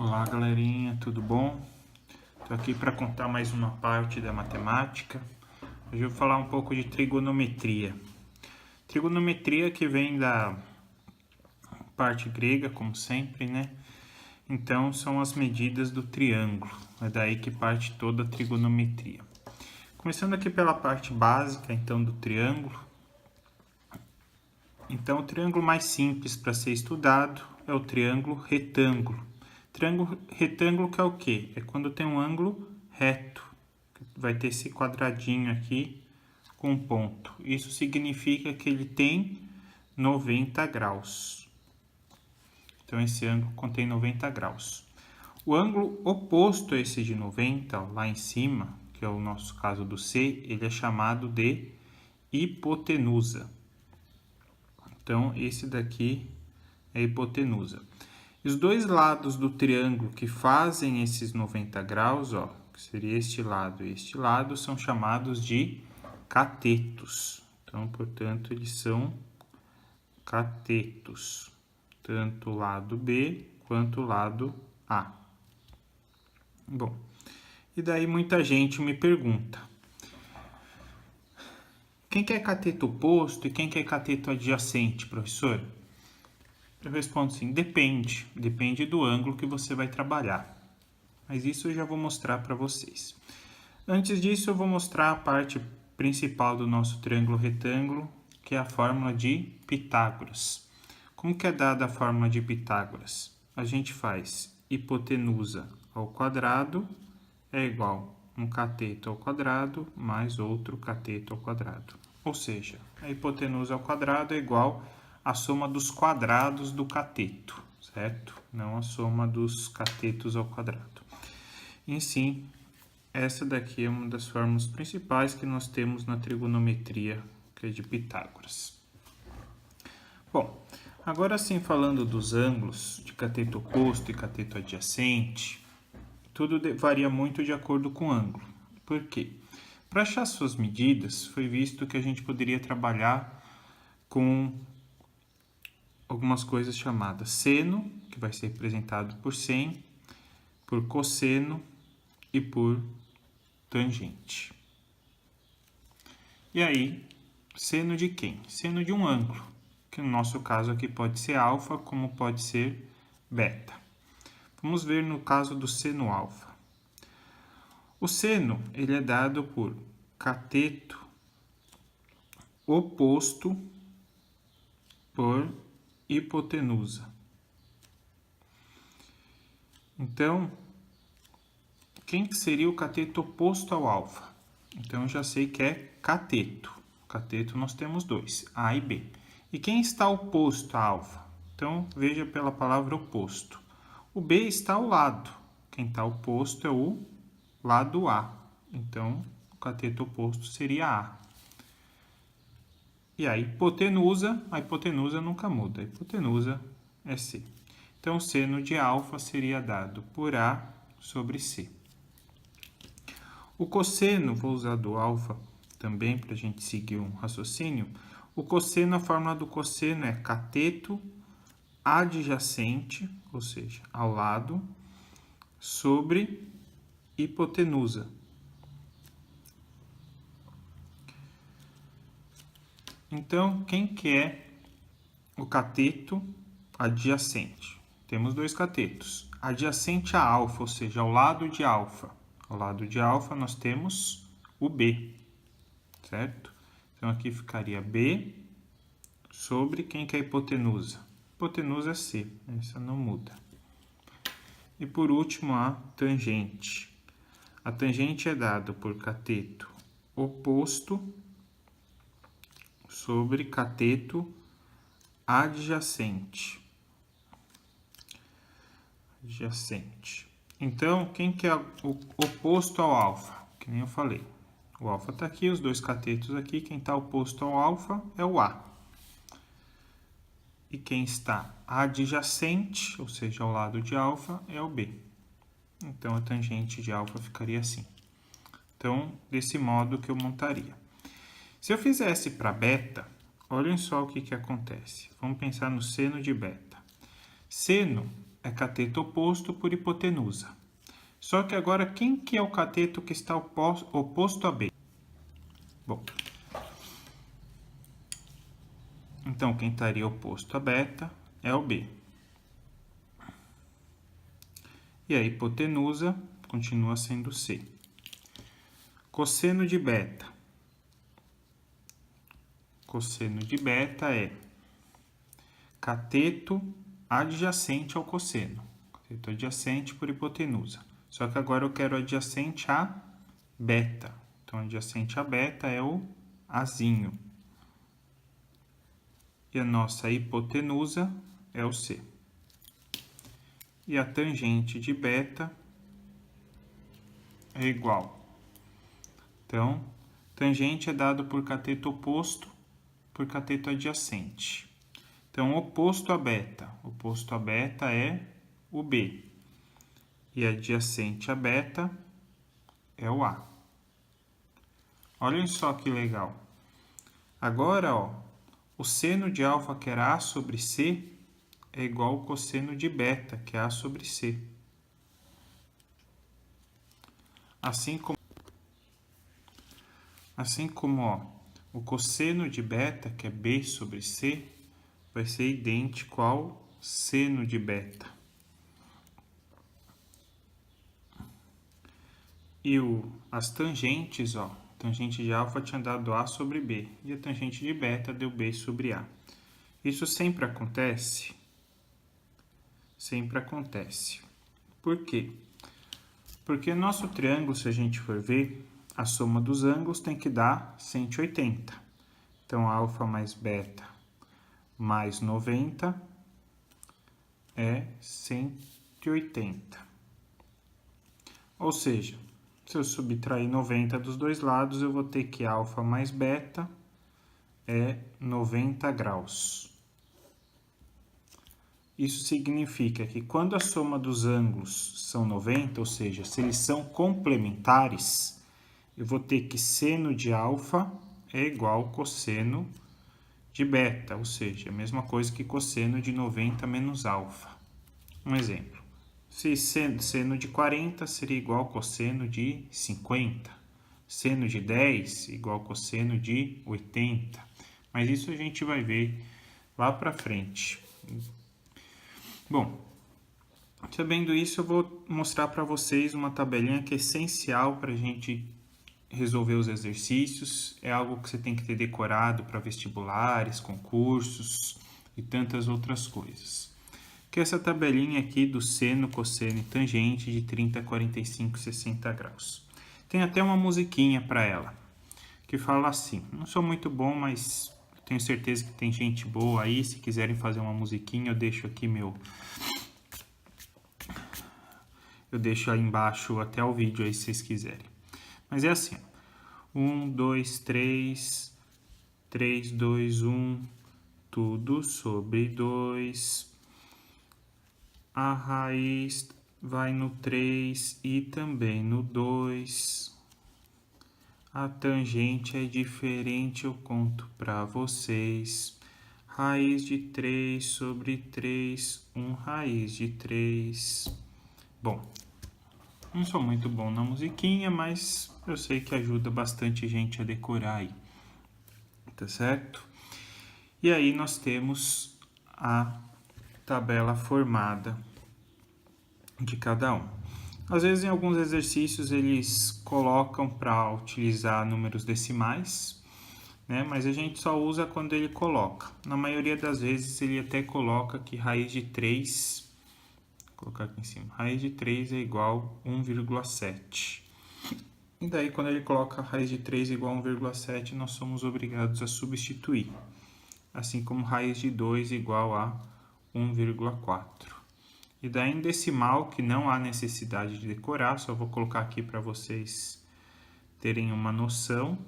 Olá, galerinha, tudo bom? Estou aqui para contar mais uma parte da matemática. Hoje eu vou falar um pouco de trigonometria. Trigonometria que vem da parte grega, como sempre, né? Então, são as medidas do triângulo. É daí que parte toda a trigonometria. Começando aqui pela parte básica, então, do triângulo. Então, o triângulo mais simples para ser estudado é o triângulo retângulo. Triângulo retângulo que é o quê? É quando tem um ângulo reto. Vai ter esse quadradinho aqui com um ponto. Isso significa que ele tem 90 graus. Então, esse ângulo contém 90 graus. O ângulo oposto a esse de 90, ó, lá em cima, que é o nosso caso do C, ele é chamado de hipotenusa. Então, esse daqui é a hipotenusa. E os dois lados do triângulo que fazem esses 90 graus, ó, que seria este lado e este lado, são chamados de catetos. Então, portanto, eles são catetos, tanto o lado B quanto o lado A. Bom, e daí muita gente me pergunta, quem que é cateto oposto e quem que é cateto adjacente, professor? Eu respondo assim, depende do ângulo que você vai trabalhar. Mas isso eu já vou mostrar para vocês. Antes disso, eu vou mostrar a parte principal do nosso triângulo retângulo, que é a fórmula de Pitágoras. Como que é dada a fórmula de Pitágoras? A gente faz hipotenusa ao quadrado é igual um cateto ao quadrado mais outro cateto ao quadrado. Ou seja, a hipotenusa ao quadrado é igual à soma dos quadrados do cateto, certo? Não a soma dos catetos ao quadrado. E sim, essa daqui é uma das fórmulas principais que nós temos na trigonometria, que é de Pitágoras. Bom, agora sim falando dos ângulos de cateto oposto e cateto adjacente, tudo varia muito de acordo com o ângulo. Por quê? Para achar suas medidas, foi visto que a gente poderia trabalhar com algumas coisas chamadas seno, que vai ser representado por 100, por cosseno e por tangente. E aí, seno de quem? Seno de um ângulo, que no nosso caso aqui pode ser alfa, como pode ser beta. Vamos ver no caso do seno alfa. O seno, ele é dado por cateto oposto por hipotenusa. Então, quem que seria o cateto oposto ao alfa? Então, eu já sei que é cateto. Cateto nós temos dois, A e B. E quem está oposto a alfa? Então, veja pela palavra oposto. O B está ao lado. Quem está oposto é o lado A. Então, o cateto oposto seria A. E a hipotenusa nunca muda. A hipotenusa é C. Então, o seno de alfa seria dado por A sobre C. O cosseno, vou usar do alfa também para a gente seguir um raciocínio. O cosseno, a fórmula do cosseno é cateto adjacente, ou seja, ao lado, sobre hipotenusa. Então, quem que é o cateto adjacente? Temos dois catetos. Adjacente a alfa, ou seja, ao lado de alfa. Ao lado de alfa nós temos o B, certo? Então, aqui ficaria B sobre quem que é a hipotenusa? Hipotenusa é C, essa não muda. E por último, a tangente. A tangente é dada por cateto oposto sobre cateto adjacente. Então, quem que é o oposto ao alfa? Que nem eu falei. O alfa está aqui, os dois catetos aqui. Quem está oposto ao alfa é o A. E quem está adjacente, ou seja, ao lado de alfa, é o B. Então, a tangente de alfa ficaria assim. Então, desse modo que eu montaria. Se eu fizesse para beta, olhem só o que acontece. Vamos pensar no seno de beta. Seno é cateto oposto por hipotenusa. Só que agora, quem que é o cateto que está oposto a B? Bom, então quem estaria oposto a beta é o B. E a hipotenusa continua sendo C. Cosseno de beta. Cosseno de beta é cateto adjacente ao cosseno. Cateto adjacente por hipotenusa. Só que agora eu quero adjacente a beta. Então, adjacente a beta é o Azinho. E a nossa hipotenusa é o C. E a tangente de beta é igual. Então, tangente é dado por cateto oposto por cateto adjacente. Então, oposto a beta é o B. E adjacente a beta é o A. Olhem só que legal. Agora, ó, o seno de alfa, que era A sobre C, é igual ao cosseno de beta, que é A sobre C. Assim como ó, o cosseno de beta, que é B sobre C, vai ser idêntico ao seno de beta. E as tangentes, ó, tangente de alfa tinha dado A sobre B, e a tangente de beta deu B sobre A. Isso sempre acontece? Sempre acontece. Por quê? Porque nosso triângulo, se a gente for ver, a soma dos ângulos tem que dar 180. Então, alfa mais beta mais 90 é 180. Ou seja, se eu subtrair 90 dos dois lados, eu vou ter que alfa mais beta é 90 graus. Isso significa que quando a soma dos ângulos são 90, ou seja, se eles são complementares, eu vou ter que seno de alfa é igual ao cosseno de beta, ou seja, a mesma coisa que cosseno de 90 menos alfa. Um exemplo. Se seno de 40 seria igual ao cosseno de 50. Seno de 10 igual ao cosseno de 80. Mas isso a gente vai ver lá para frente. Bom, sabendo isso, eu vou mostrar para vocês uma tabelinha que é essencial para a gente resolver os exercícios. É algo que você tem que ter decorado para vestibulares, concursos e tantas outras coisas. Que é essa tabelinha aqui do seno, cosseno e tangente de 30, 45 e 60 graus. Tem até uma musiquinha para ela, que fala assim. Não sou muito bom, mas tenho certeza que tem gente boa aí. Se quiserem fazer uma musiquinha, eu deixo aqui eu deixo aí embaixo até o vídeo aí, se vocês quiserem. Mas é assim, 1, 2, 3, 3, 2, 1, tudo sobre 2. A raiz vai no 3 e também no 2. A tangente é diferente, eu conto para vocês. Raiz de 3 sobre 3, 1 raiz de 3. Bom, não sou muito bom na musiquinha, mas eu sei que ajuda bastante gente a decorar aí. Tá certo? E aí nós temos a tabela formada de cada um. Às vezes em alguns exercícios eles colocam para utilizar números decimais, né? Mas a gente só usa quando ele coloca. Na maioria das vezes ele até coloca que raiz de 3, vou colocar aqui em cima, raiz de 3 é igual a 1,7. E daí quando ele coloca raiz de 3 igual a 1,7, nós somos obrigados a substituir. Assim como raiz de 2 igual a 1,4. E daí em decimal, que não há necessidade de decorar, só vou colocar aqui para vocês terem uma noção,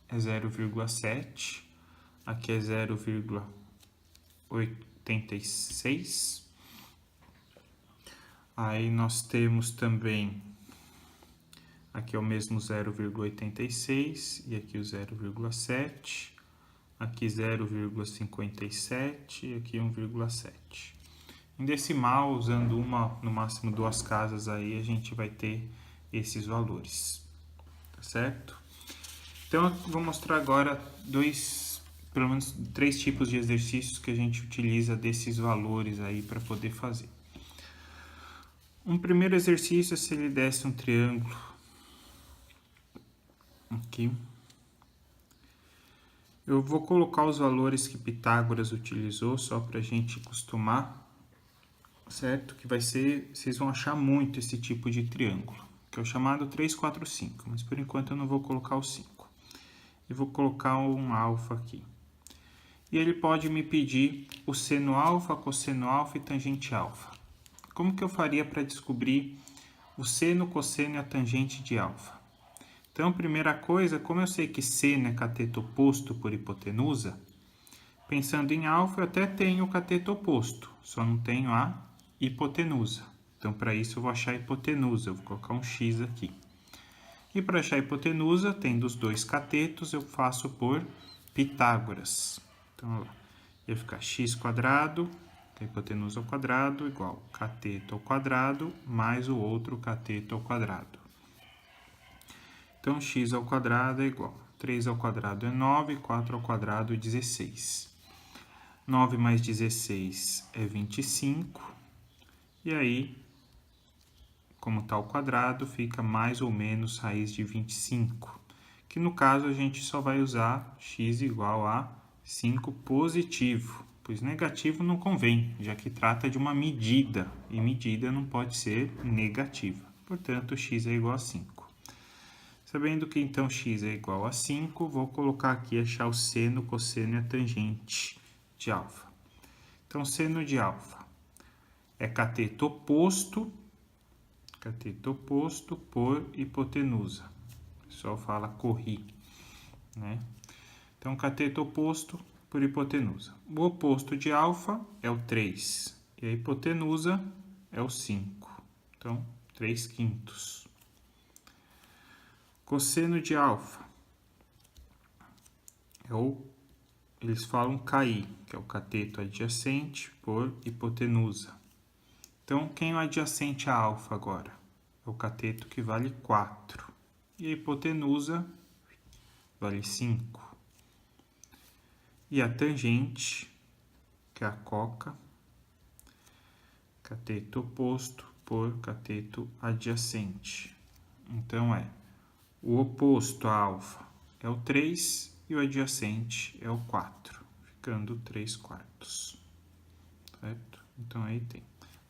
é 0,7, aqui é 0,86. Aí nós temos também, aqui é o mesmo 0,86 e aqui o 0,7, aqui 0,57 e aqui 1,7. Em decimal, usando uma, no máximo 2 casas aí, a gente vai ter esses valores, tá certo? Então, eu vou mostrar agora pelo menos 3 tipos de exercícios que a gente utiliza desses valores aí para poder fazer. Um primeiro exercício é se ele desse um triângulo aqui. Eu vou colocar os valores que Pitágoras utilizou só para a gente acostumar, certo? Que vai ser, vocês vão achar muito esse tipo de triângulo, que é o chamado 3, 4, 5, mas por enquanto eu não vou colocar o 5. E vou colocar um alfa aqui. E ele pode me pedir o seno alfa, cosseno alfa e tangente alfa. Como que eu faria para descobrir o seno, cosseno e a tangente de alfa? Então, primeira coisa, como eu sei que seno é cateto oposto por hipotenusa, pensando em alfa, eu até tenho o cateto oposto, só não tenho a hipotenusa. Então, para isso, eu vou achar a hipotenusa, eu vou colocar um x aqui. E para achar a hipotenusa, tendo os dois catetos, eu faço por Pitágoras. Então, olha lá, ia ficar x quadrado, a hipotenusa ao quadrado, igual cateto ao quadrado, mais o outro cateto ao quadrado. Então, x ao quadrado é igual, 3 ao quadrado é 9, 4 ao quadrado é 16. 9 mais 16 é 25, e aí, como está ao quadrado, fica mais ou menos raiz de 25, que no caso a gente só vai usar x igual a 5 positivo, pois negativo não convém, já que trata de uma medida, e medida não pode ser negativa. Portanto, x é igual a 5. Sabendo que então x é igual a 5, vou colocar aqui achar o seno, cosseno e a tangente de alfa. Então, seno de alfa é cateto oposto por hipotenusa. O pessoal fala corri, né? Então, cateto oposto por hipotenusa. O oposto de alfa é o 3 e a hipotenusa é o 5. Então, 3/5. Cosseno de alfa eles falam KI, que é o cateto adjacente por hipotenusa. Então, quem é o adjacente a alfa agora? É o cateto que vale 4. E a hipotenusa vale 5. E a tangente, que é a coca, cateto oposto por cateto adjacente. Então, o oposto a alfa é o 3 e o adjacente é o 4, ficando 3/4. Certo? Então, aí tem.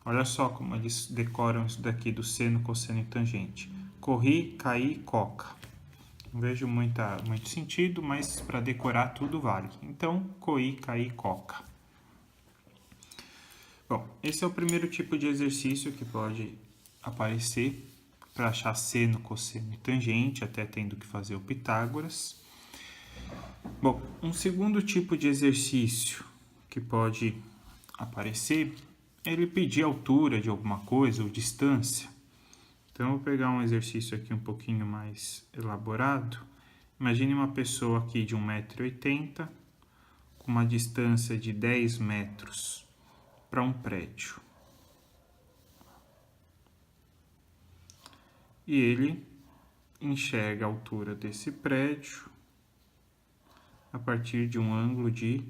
Olha só como eles decoram isso daqui do seno, cosseno e tangente. Corri, caí, coca. Não vejo muito sentido, mas para decorar tudo vale. Então, corri, caí, coca. Bom, esse é o primeiro tipo de exercício que pode aparecer para achar seno, cosseno e tangente, até tendo que fazer o Pitágoras. Bom, um segundo tipo de exercício que pode aparecer é ele pedir altura de alguma coisa ou distância. Então, eu vou pegar um exercício aqui um pouquinho mais elaborado. Imagine uma pessoa aqui de 1,80 m com uma distância de 10 metros para um prédio. E ele enxerga a altura desse prédio a partir de um ângulo de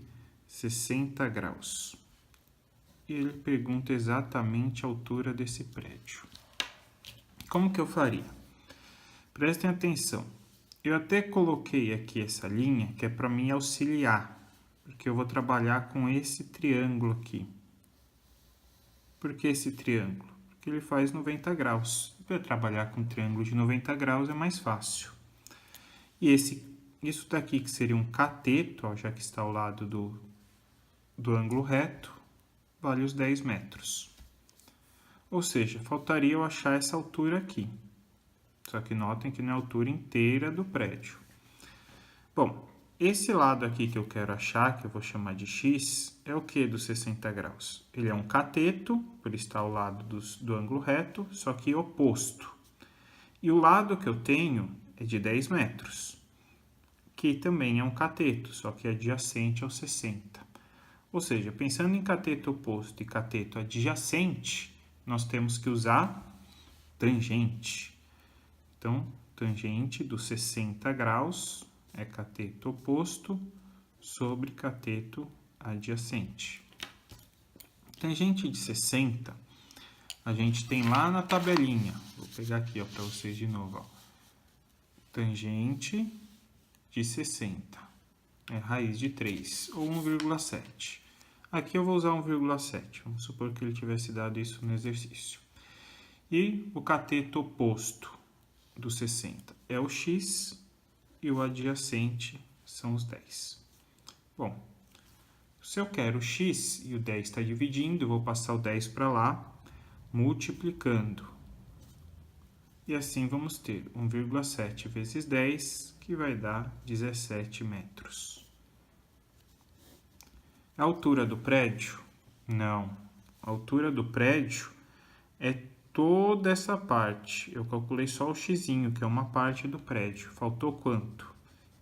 60 graus. E ele pergunta exatamente a altura desse prédio. Como que eu faria? Prestem atenção. Eu até coloquei aqui essa linha que é para me auxiliar, porque eu vou trabalhar com esse triângulo aqui. Por que esse triângulo? Porque ele faz 90 graus. Para trabalhar com um triângulo de 90 graus é mais fácil. E isso daqui que seria um cateto, ó, já que está ao lado do ângulo reto, vale os 10 metros. Ou seja, faltaria eu achar essa altura aqui. Só que notem que não é a altura inteira do prédio. Bom, esse lado aqui que eu quero achar, que eu vou chamar de x, é o que dos 60 graus? Ele é um cateto, por estar ao lado do ângulo reto, só que oposto. E o lado que eu tenho é de 10 metros, que também é um cateto, só que é adjacente aos 60. Ou seja, pensando em cateto oposto e cateto adjacente, nós temos que usar tangente. Então, tangente dos 60 graus é cateto oposto sobre cateto adjacente. Tangente de 60, a gente tem lá na tabelinha. Vou pegar aqui para vocês de novo. Ó. Tangente de 60 é raiz de 3, ou 1,7. Aqui eu vou usar 1,7. Vamos supor que ele tivesse dado isso no exercício. E o cateto oposto do 60 é o x e o adjacente são os 10. Bom, se eu quero o x e o 10 está dividindo, eu vou passar o 10 para lá, multiplicando. E assim vamos ter 1,7 vezes 10, que vai dar 17 metros. A altura do prédio? Não. A altura do prédio é toda essa parte. Eu calculei só o xzinho, que é uma parte do prédio. Faltou quanto?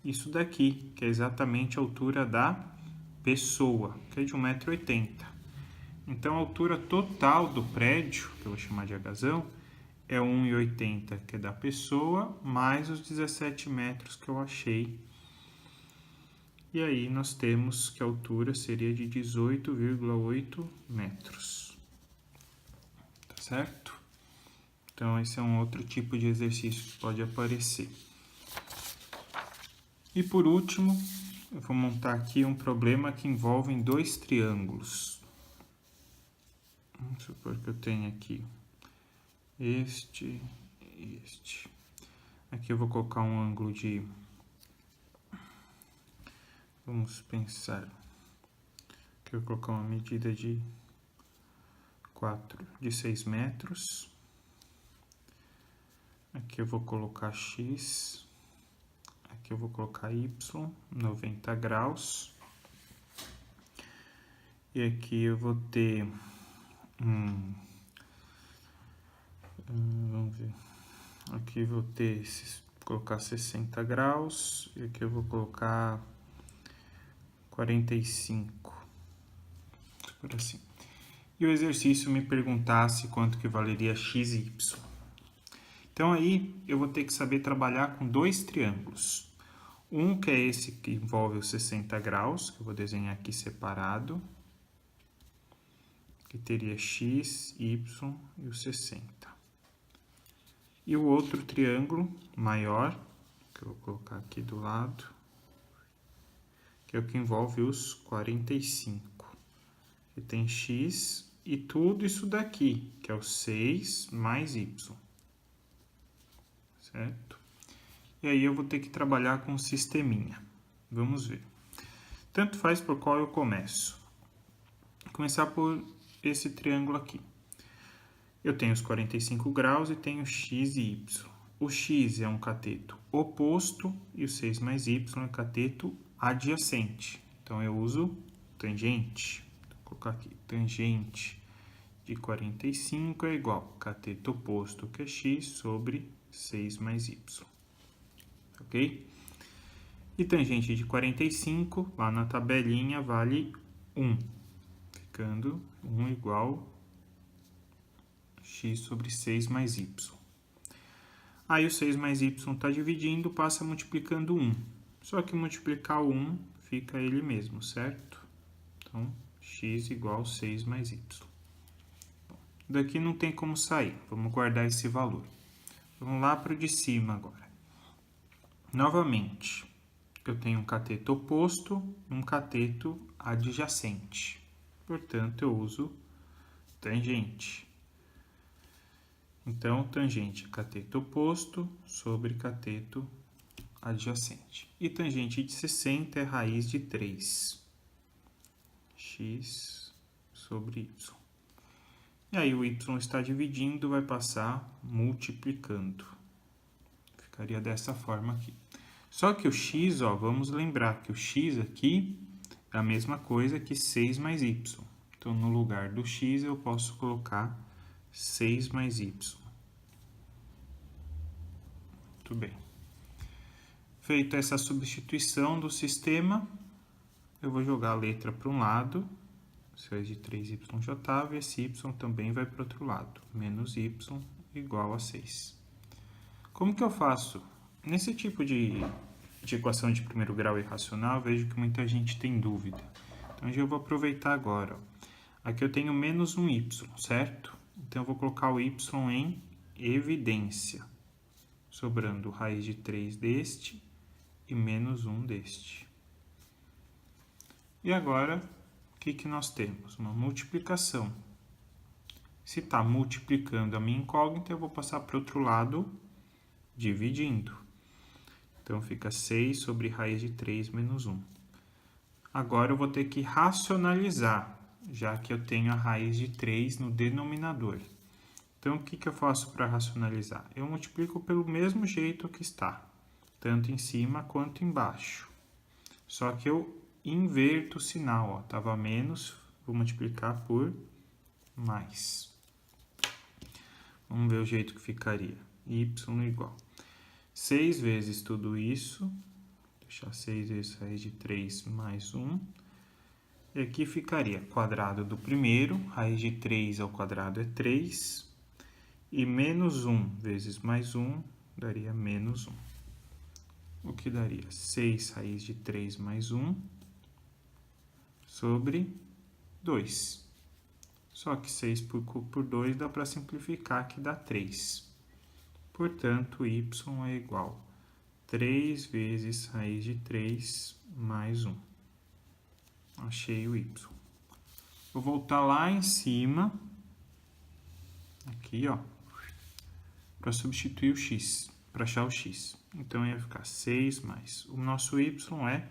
Isso daqui, que é exatamente a altura da pessoa, que é de 1,80 m. Então, a altura total do prédio, que eu vou chamar de agazão, é 1,80 m, que é da pessoa, mais os 17 metros que eu achei. E aí, nós temos que a altura seria de 18,8 metros. Tá certo? Então, esse é um outro tipo de exercício que pode aparecer. E por último, eu vou montar aqui um problema que envolve dois triângulos. Vamos supor que eu tenho aqui este e este. Aqui eu vou colocar um ângulo de... Vamos pensar que eu vou colocar uma medida de 6 metros. Aqui eu vou colocar x. Aqui eu vou colocar y, 90 graus. E aqui eu vou ter... vamos ver. Aqui eu vou ter... colocar 60 graus. E aqui eu vou colocar 45. Por assim. E o exercício me perguntasse quanto que valeria x e y. Então, aí, eu vou ter que saber trabalhar com dois triângulos. Um que é esse que envolve os 60 graus, que eu vou desenhar aqui separado. Que teria x, y e o 60. E o outro triângulo maior, que eu vou colocar aqui do lado, que é o que envolve os 45. Que tem x e tudo isso daqui, que é o 6 mais y. Certo? E aí eu vou ter que trabalhar com o sisteminha. Vamos ver. Tanto faz por qual eu começo. Vou começar por esse triângulo aqui. Eu tenho os 45 graus e tenho x e y. O x é um cateto oposto e o 6 mais y é cateto adjacente. Então, eu uso tangente. Vou colocar aqui, tangente de 45 é igual a cateto oposto, que é x, sobre 6 mais y. Ok? E tangente de 45, lá na tabelinha, vale 1. Ficando 1 igual a x sobre 6 mais y. Aí o 6 mais y está dividindo, passa multiplicando 1. Só que multiplicar o 1 fica ele mesmo, certo? Então, x igual a 6 mais y. Bom, daqui não tem como sair, vamos guardar esse valor. Vamos lá para o de cima agora. Novamente, eu tenho um cateto oposto e um cateto adjacente. Portanto, eu uso tangente. Então, tangente é cateto oposto sobre cateto adjacente. E tangente de 60 é raiz de 3. X sobre y. E aí o y está dividindo, vai passar multiplicando. Ficaria dessa forma aqui. Só que o x, ó, vamos lembrar que o x aqui é a mesma coisa que 6 mais y. Então, no lugar do x, eu posso colocar 6 mais y. Muito bem. Feita essa substituição do sistema, eu vou jogar a letra para um lado Esse raiz de 3y, esse y também vai para o outro lado. Menos y igual a 6. Como que eu faço? Nesse tipo de equação de primeiro grau irracional, eu vejo que muita gente tem dúvida. Então, eu vou aproveitar agora. Aqui eu tenho menos um y, certo? Então, eu vou colocar o y em evidência, sobrando raiz de 3 deste e menos 1 deste. E agora, o que nós temos? Uma multiplicação. Se está multiplicando a minha incógnita, eu vou passar para o outro lado, dividindo. Então, fica 6 sobre raiz de 3 menos 1. Agora, eu vou ter que racionalizar, já que eu tenho a raiz de 3 no denominador. Então, o que eu faço para racionalizar? Eu multiplico pelo mesmo jeito que está, tanto em cima quanto embaixo. Só que eu inverto o sinal, estava menos, vou multiplicar por mais. Vamos ver o jeito que ficaria. Y igual 6 vezes tudo isso, deixar 6 vezes raiz de 3 mais 1. E aqui ficaria quadrado do primeiro, raiz de 3 ao quadrado é 3. E menos 1 vezes mais 1 daria menos 1. O que daria 6 raiz de 3 mais 1 sobre 2. Só que 6 por 2 dá para simplificar, que dá 3. Portanto, y é igual a 3 vezes raiz de 3 mais 1. Achei o y. Vou voltar lá em cima, aqui, ó, para substituir o x, para achar o x. Então, ia ficar 6 mais. O nosso y é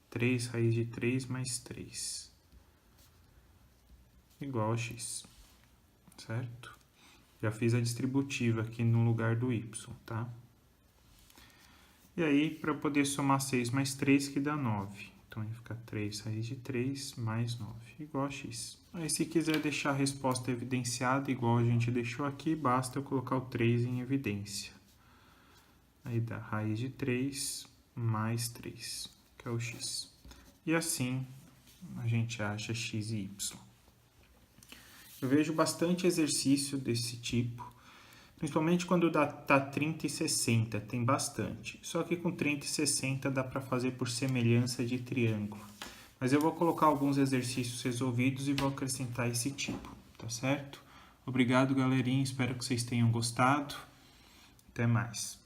3 raiz de 3 mais 3. Igual a x. Certo? Já fiz a distributiva aqui no lugar do y, tá? E aí, para poder somar 6 mais 3, que dá 9. Então, ia ficar 3 raiz de 3 mais 9, igual a x. Aí, se quiser deixar a resposta evidenciada, igual a gente deixou aqui, basta eu colocar o 3 em evidência. Aí dá raiz de 3 mais 3, que é o x. E assim, a gente acha x e y. Eu vejo bastante exercício desse tipo, principalmente quando tá 30 e 60, tem bastante. Só que com 30 e 60 dá para fazer por semelhança de triângulo. Mas eu vou colocar alguns exercícios resolvidos e vou acrescentar esse tipo, tá certo? Obrigado, galerinha, espero que vocês tenham gostado. Até mais.